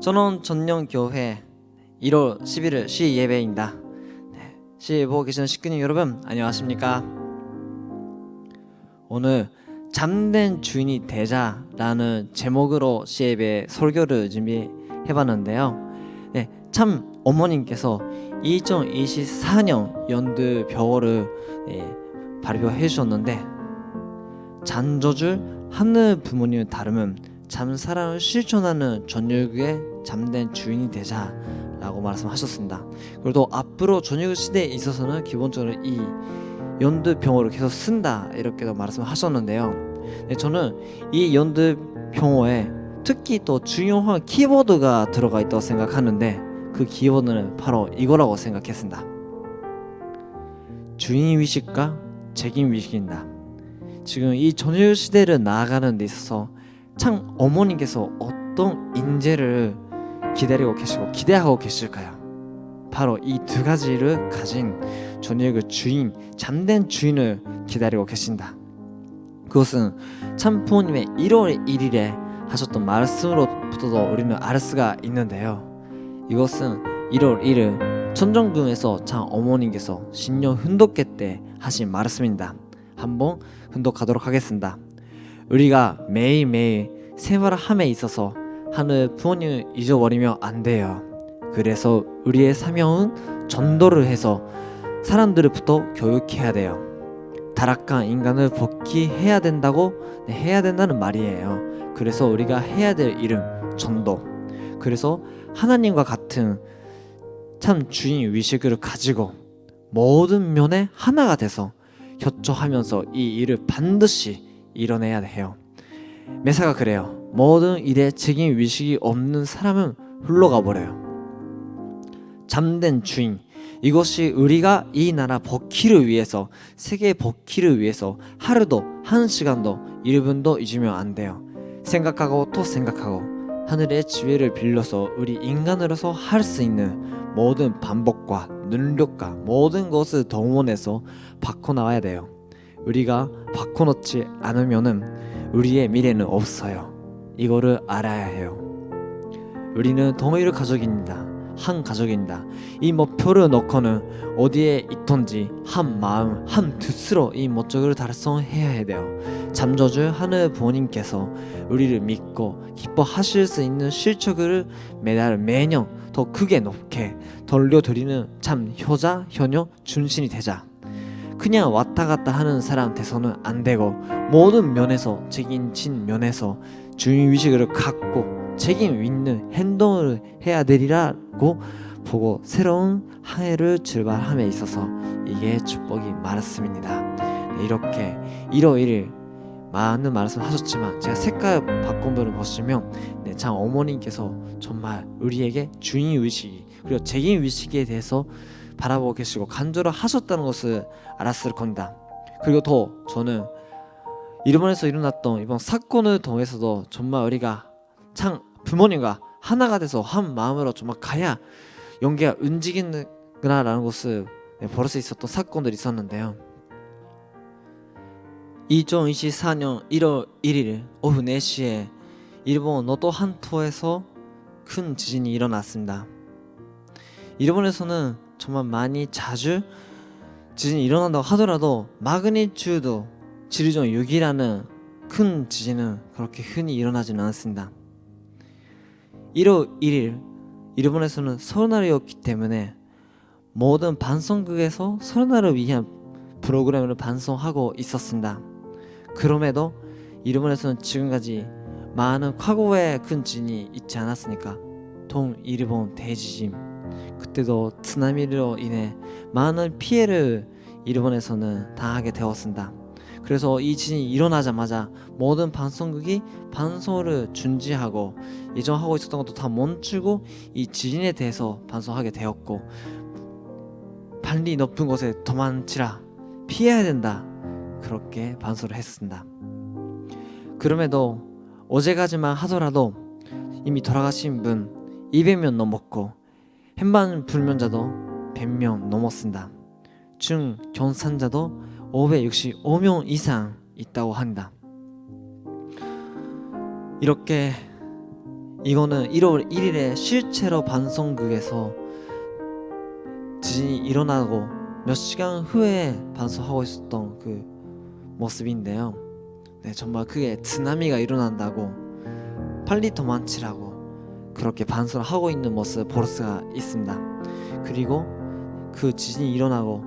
전원 전령교회 1월 11일 시 예배입니다. 시 보고 계시는 식구님 여러분 안녕하십니까? 오늘 잠든 주인이 되자라는 제목으로 시 예배 설교를 준비해봤는데요. 참 어머님께서 2024년 연두 벼를 발표해 주셨는데, 잔저줄 하늘 부모님을 다름은 잠사랑을 실천하는 전율구의 잠든 주인이 되자 라고 말씀하셨습니다. 그리고 또 앞으로 전율구 시대에 있어서는 기본적으로 이 연두병호를 계속 쓴다 이렇게도 말씀하셨는데요. 저는 이 연두병호에 특히 또 중요한 키워드가 들어가 있다고 생각하는데, 그 키워드는 바로 이거라고 생각했습니다. 주인의식과 책임의식입니다. 지금 이 전율 시대를 나아가는 데 있어서 참 어머님께서 어떤 인재를 기다리고 계시고 기대하고 계실까요? 바로 이 두 가지를 가진 전율의 주인, 잠든 주인을 기다리고 계신다. 그것은 참 부모님의 1월 1일에 하셨던 말씀으로부터도 우리는 알 수가 있는데요. 이것은 1월 1일 천정궁에서 참 어머님께서 신년 훈독회 때 하신 말씀입니다. 한번 훈독하도록 하겠습니다. 우리가 매일매일 생활함에 있어서 하늘 부모님을 잊어버리면 안 돼요. 그래서 우리의 사명은 전도를 해서 사람들부터 교육해야 돼요. 타락한 인간을 복귀해야 된다고 해야 된다는 말이에요. 그래서 우리가 해야 될 일은 전도. 그래서 하나님과 같은 참 주인 의식을 가지고 모든 면에 하나가 돼서 협조하면서 이 일을 반드시 이뤄내야 해요. 메사가 그래요. 모든 일에 책임 의식이 없는 사람은 흘러가 버려요. 잠든 주인, 이것이 우리가 이 나라 복귀를 위해서, 세계 복귀를 위해서 하루도 한 시간도 1분도 잊으면 안 돼요. 생각하고 또 생각하고 하늘의 지혜를 빌려서 우리 인간으로서 할 수 있는 모든 반복과 능력과 모든 것을 동원해서 바꿔나와야 돼요. 우리가 바꿔놓지 않으면은 우리의 미래는 없어요. 이거를 알아야 해요. 우리는 동일한 가족입니다. 한 가족입니다. 이 목표를 놓고는 어디에 있던지 한 마음 한 뜻으로 이 목적을 달성해야 돼요. 잠저줄 하늘 부모님께서 우리를 믿고 기뻐하실 수 있는 실적을 매년 더 크게 높게 돌려드리는 참 효자 효녀 준신이 되자. 그냥 왔다 갔다 하는 사람 돼서는 안 되고, 모든 면에서 책임진 면에서 주인의식을 갖고 책임 있는 행동을 해야 되리라고 보고 새로운 한 해를 출발함에 있어서 이게 축복이 많았습니다. 이렇게 1월 1일 많은 말씀을 하셨지만 제가 색깔 바꾼 분을 보시면 참 어머님께서 정말 우리에게 주인의식이 그리고 책임의식에 대해서 바라보고 계시고 간절히 하셨다는 것을 알았을 겁니다. 그리고 더 저는 일본에서 일어났던 이번 사건을 통해서도 정말 우리가 참 부모님과 하나가 돼서 한 마음으로 정말 가야 연계가 움직이는구나라는 것을 볼 수 있었던 사건들이 있었는데요. 2024년 1월 1일 오후 4시에 일본 노도 한도에서 큰 지진이 일어났습니다. 일본에서는 정말 많이 자주 지진이 일어난다고 하더라도 마그니튜드 7.6이라는 큰 지진은 그렇게 흔히 일어나지는 않습니다. 1월 1일 일본에서는 설날이었기 때문에 모든 방송국에서 설날을 위한 프로그램을 방송하고 있었습니다. 그럼에도 일본에서는 지금까지 많은 과거의 큰 지진이 있지 않았으니까 동일본 대지진, 그때도 쓰나미로 인해 많은 피해를 일본에서는 당하게 되었습니다. 그래서 이 지진이 일어나자마자 모든 방송국이 방송을 중지하고 예정하고 있었던 것도 다 멈추고 이 지진에 대해서 방송하게 되었고, 빨리 높은 곳에 도망치라, 피해야 된다, 그렇게 방송을 했습니다. 그럼에도 어제까지만 하더라도 이미 돌아가신 분 200명 넘었고 행방 불명자도 100명 넘었습니다. 중경산자도 565명 이상 있다고 한다. 이렇게 이거는 1월 1일에 실제로 방송국에서 지진이 일어나고 몇 시간 후에 방송하고 있었던 그 모습인데요. 네, 정말 그게 쓰나미가 일어난다고 빨리 도망치라고 그렇게 방송을 하고 있는 모습을 볼 수가 있습니다. 그리고 그 지진이 일어나고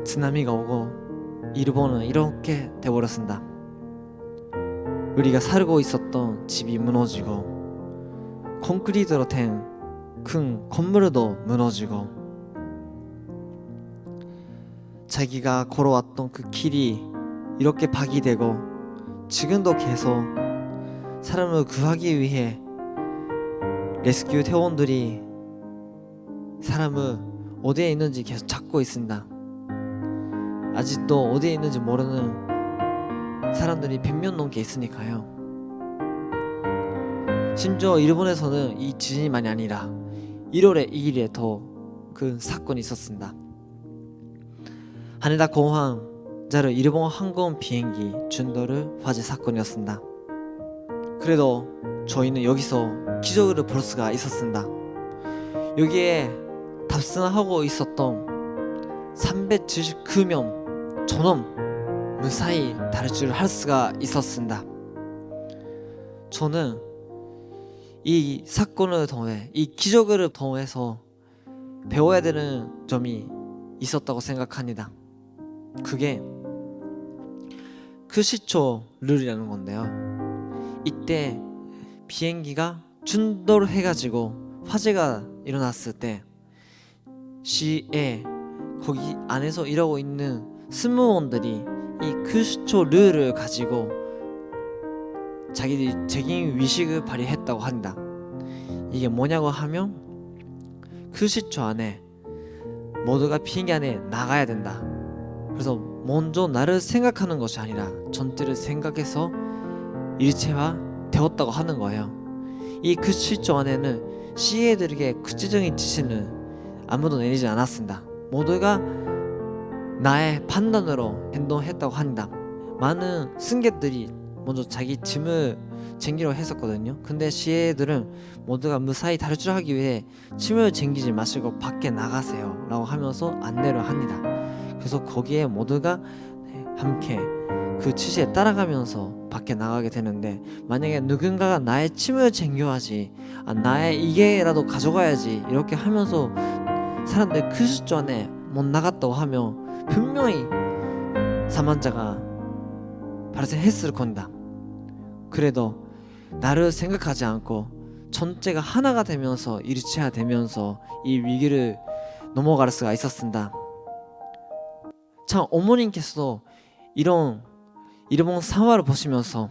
쓰나미가 오고 일본은 이렇게 돼버렸습니다. 우리가 살고 있었던 집이 무너지고 콘크리트로 된 큰 건물도 무너지고 자기가 걸어왔던 그 길이 이렇게 파괴되고 지금도 계속 사람을 구하기 위해 레스큐 대원들이 사람을 어디에 있는지 계속 찾고 있습니다. 아직도 어디에 있는지 모르는 사람들이 100명 넘게 있으니까요. 심지어 일본에서는 이 지진만이 아니라 1월에 2일에 더 큰 사건이 있었습니다. 하네다 공항 자르 일본 항공 비행기 준도를 화재 사건이었습니다. 그래도 저희는 여기서 기적을 볼 수가 있었습니다. 여기에 탑승하고 있었던 379명 전원 무사히 탈출을 할 수가 있었습니다. 저는 이 사건을 통해 이 기적을 통해서 배워야 되는 점이 있었다고 생각합니다. 그게 크시초 룰이라는 건데요. 이때 비행기가 준도를 해가지고 화재가 일어났을 때 시에 거기 안에서 일하고 있는 승무원들이 이 크시초 룰을 가지고 자기들이 책임 의식을 발휘했다고 한다. 이게 뭐냐고 하면 크시초 안에 모두가 비행기 안에 나가야 된다. 그래서 먼저 나를 생각하는 것이 아니라 전체를 생각해서 일체화 되었다고 하는 거예요. 이 크시초 안에는 시에들에게 구체적인 지시는 아무도 내리지 않았습니다. 모두가 나의 판단으로 행동했다고 한다. 많은 승객들이 먼저 자기 짐을 챙기려 했었거든요. 근데 시에들은 모두가 무사히 탈출하기 위해 짐을 챙기지 마시고 밖에 나가세요 라고 하면서 안내를 합니다. 그래서 거기에 모두가 함께 그 지시에 따라가면서 밖에 나가게 되는데, 만약에 누군가가 나의 짐을 챙겨야지, 나의 이게라도 가져가야지 이렇게 하면서 사람들 크시초 안에 못 나갔다고 하면 분명히 사망자가 발생했을 겁니다. 그래도 나를 생각하지 않고 전체가 하나가 되면서 일체화되면서 이 위기를 넘어갈 수가 있었습니다. 참 어머님께서도 이런 일본 상황을 보시면서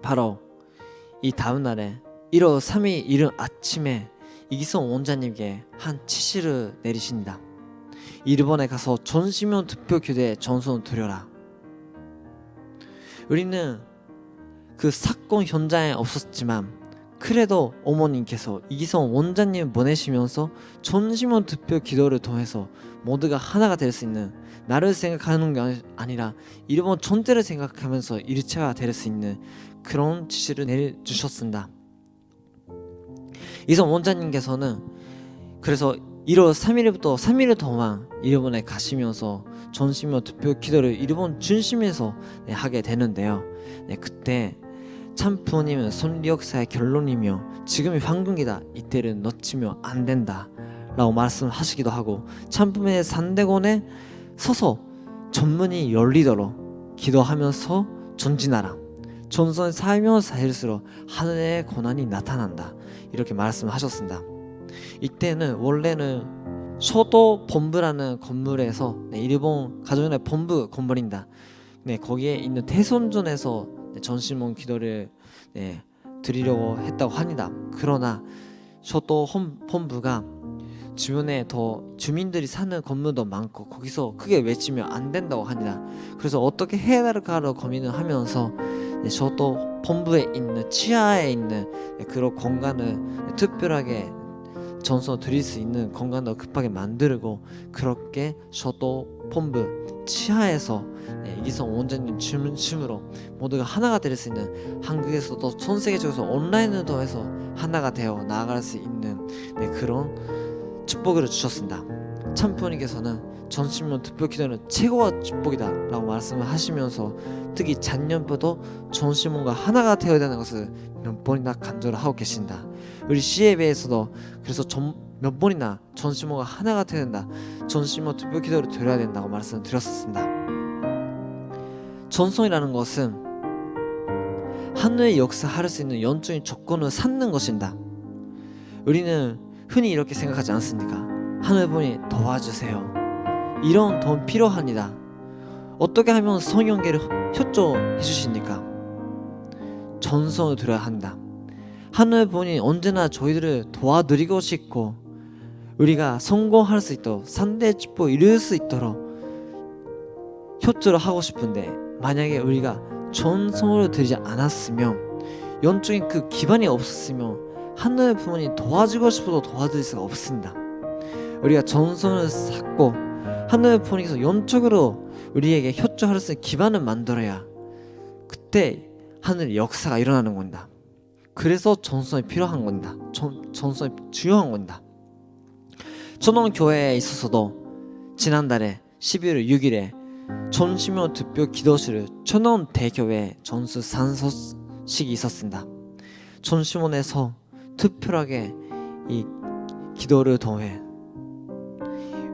바로 이 다음날에 1월 3일 이른 아침에 이기성 원장님께 한 지시를 내리십니다. 일본에 가서 전시면 투표 교대에 전선을 드려라. 우리는 그 사건 현장에 없었지만 그래도 어머님께서 이기성 원장님 보내시면서 전시면 투표 기도를 통해서 모두가 하나가 될 수 있는, 나를 생각하는 게 아니라 일본 전체를 생각하면서 일체화 될 수 있는 그런 지시를 내려주셨습니다. 이기성 원장님께서는 그래서 1월 3일부터 3일 동안 일본에 가시면서 전시면 투표 기도를 일본 중심에서 하게 되는데요. 그때 참 부모님은 손리 역사의 결론이며 지금이 황금기다, 이때를 놓치면 안 된다 라고 말씀하시기도 하고, 참부모의 산대곤에 서서 전문이 열리도록 기도하면서 전진하라. 전선을 살면 살수록 하늘의 고난이 나타난다, 이렇게 말씀하셨습니다. 이때는 원래는 쇼도 본부라는 건물에서 일본 가정의 본부 건물입니다. 거기에 있는 태손전에서 전시문 기도를 드리려고 했다고 합니다. 그러나 쇼도 본부가 주변에 더 주민들이 사는 건물도 많고 거기서 크게 외치면 안 된다고 합니다. 그래서 어떻게 해야 할까를 고민을 하면서 쇼도 본부에 있는 지하에 있는 그런 공간을 특별하게 전서 드릴 수 있는 공간도 급하게 만들고 그렇게 저도 본부 치하에서 이기성 원장님 중심으로 모두가 하나가 될 수 있는 한국에서도 전 세계적으로 온라인을 통해서 하나가 되어 나아갈 수 있는 그런 축복을 주셨습니다. 참 부모님께서는 전신문 특별 기도는 최고와 축복이다 라고 말씀을 하시면서 특히 작년부터 전신문과 하나가 되어야 되는 것을 몇 번이나 강조를 하고 계신다. 우리 CAB에서도 그래서 몇 번이나 전신문과 하나가 되어야 된다, 전신문 특별 기도를 드려야 된다고 말씀을 드렸었습니다. 전성이라는 것은 하늘의 역사할 수 있는 영적인 조건을 쌓는 것입니다. 우리는 흔히 이렇게 생각하지 않습니까? 하늘분이 도와주세요, 이런 돈 필요합니다. 어떻게 하면 성령계를 협조해 주십니까? 전성을 드려야 한다. 하늘분이 언제나 저희들을 도와드리고 싶고 우리가 성공할 수 있도록 3대 축복을 이룰 수 있도록 협조를 하고 싶은데, 만약에 우리가 전성을 드리지 않았으면, 영적인 그 기반이 없었으면 하늘 부모님 도와주고 싶어도 도와드릴 수가 없습니다. 우리가 전성을 쌓고 하늘 부모님께서 영적으로 우리에게 협조할 수 있는 기반을 만들어야 그때 하늘의 역사가 일어나는 겁니다. 그래서 전성이 필요한 겁니다. 전성이 중요한 겁니다. 천원교회에 있어서도 지난달에 12월 6일에 전시문 특별 기도실을 천원대교회 전수 산소식이 있었습니다. 전시문에서 특별하게 이 기도를 통해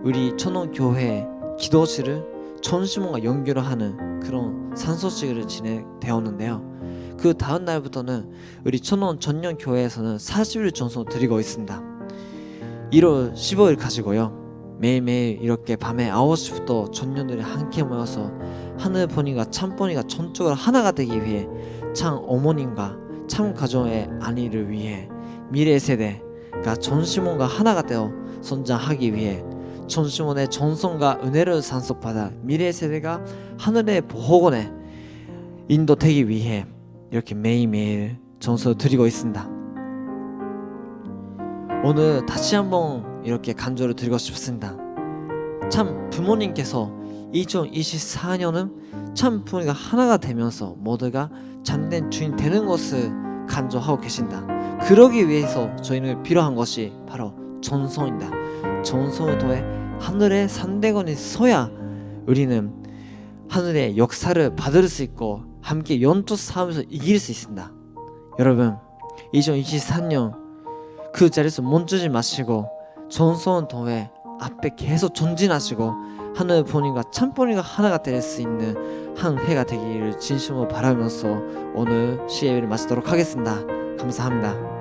우리 천원교회 기도실을 전시문과 연결을 하는 그런 산소식을 진행되었는데요. 그 다음 날부터는 우리 천원 전년교회에서는 40일 전소 드리고 있습니다. 1월 15일 가지고요, 매일매일 이렇게 밤에 9시부터 전년들이 함께 모여서 하늘 본인과 참 본인과 전적으로 하나가 되기 위해 참 어머님과 참 가정의 안위를 위해 미래 세대가 전시몬과 하나가 되어 성장하기 위해 전시몬의 전성과 은혜를 산속받아 미래 세대가 하늘의 보호원에 인도되기 위해 이렇게 매일매일 전수를 드리고 있습니다. 오늘 다시 한번 이렇게 간절히 드리고 싶습니다. 참 부모님께서 2024년은 참 부모님과 하나가 되면서 모두가 참된 주인 되는 것을 간절하고 계신다. 그러기 위해서 저희는 필요한 것이 바로 전성입니다. 전성을 통해 하늘의 산대건이 서야 우리는 하늘의 역사를 받을 수 있고 함께 연투 싸움에서 이길 수 있습니다. 여러분, 2024년 그 자리에서 멈추지 마시고 전성을 통해 앞에 계속 전진하시고 하늘 본인과 참 본인과 하나가 될 수 있는 한 해가 되기를 진심으로 바라면서 오늘 CAB를 마치도록 하겠습니다. 감사합니다.